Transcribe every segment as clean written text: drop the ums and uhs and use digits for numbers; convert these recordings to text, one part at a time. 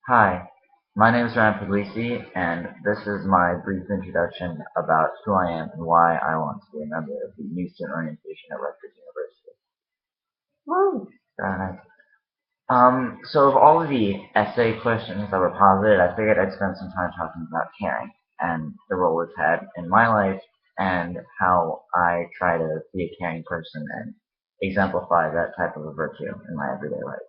Hi, my name is Ryan Puglisi, and this is my brief introduction about who I am and why I want to be a member of the New Student Orientation at Rutgers University. Woo! Very nice. So of all of the essay questions that were posited, I figured I'd spend some time talking about caring and the role it's had in my life and how I try to be a caring person and exemplify that type of a virtue in my everyday life.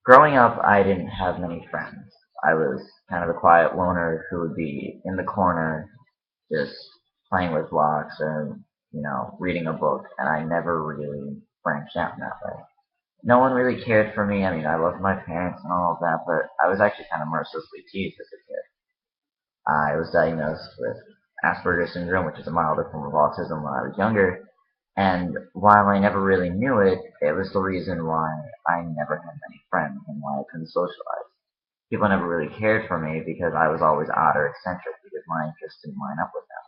Growing up, I didn't have many friends. I was kind of a quiet loner who would be in the corner just playing with blocks or, reading a book, and I never really branched out in that way. No one really cared for me. I mean, I loved my parents and all of that, but I was actually kind of mercilessly teased as a kid. I was diagnosed with Asperger's syndrome, which is a milder form of autism when I was younger, and while I never really knew it, it was the reason why I never had many friends and why I couldn't socialize. People never really cared for me because I was always odd or eccentric because my interests didn't line up with them.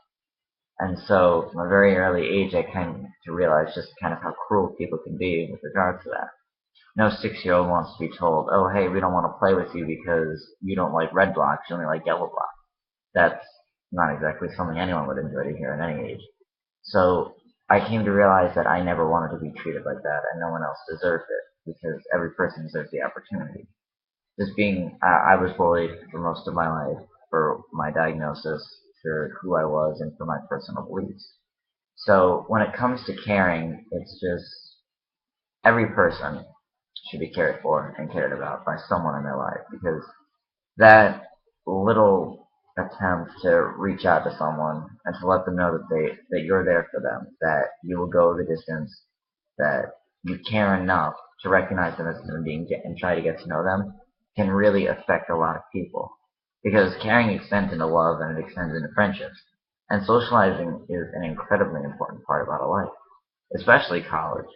And so from a very early age, I came to realize just kind of how cruel people can be with regards to that. No 6-year-old wants to be told, oh, hey, we don't want to play with you because you don't like red blocks, you only like yellow blocks. That's not exactly something anyone would enjoy to hear at any age. So I came to realize that I never wanted to be treated like that, and no one else deserved it because every person deserves the opportunity. I was bullied for most of my life for my diagnosis, for who I was, and for my personal beliefs. So when it comes to caring, it's just every person should be cared for and cared about by someone in their life because that little attempt to reach out to someone and to let them know that you're there for them, that you will go the distance, that you care enough to recognize them as a human being and try to get to know them can really affect a lot of people. Because caring extends into love and it extends into friendships. And socializing is an incredibly important part about a life, especially college.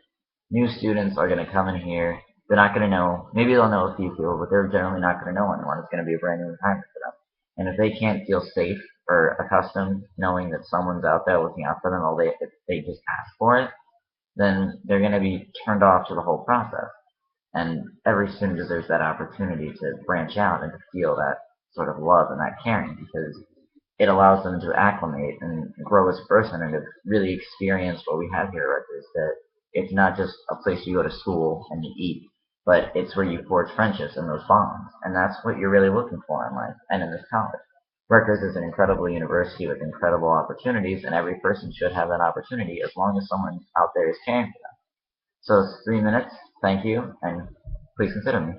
New students are going to come in here. They're not going to know, maybe they'll know a few people, but they're generally not going to know anyone. It's going to be a brand new environment for them. And if they can't feel safe or accustomed knowing that someone's out there looking out for them, or if they just ask for it, then they're going to be turned off to the whole process. And every student deserves that opportunity to branch out and to feel that sort of love and that caring because it allows them to acclimate and grow as a person and to really experience what we have here at Rutgers. That it's not just a place you go to school and you eat, but it's where you forge friendships and those bonds. And that's what you're really looking for in life and in this college. Rutgers is an incredible university with incredible opportunities, and every person should have that opportunity as long as someone out there is caring for them. So it's 3 minutes. Thank you, and please consider me.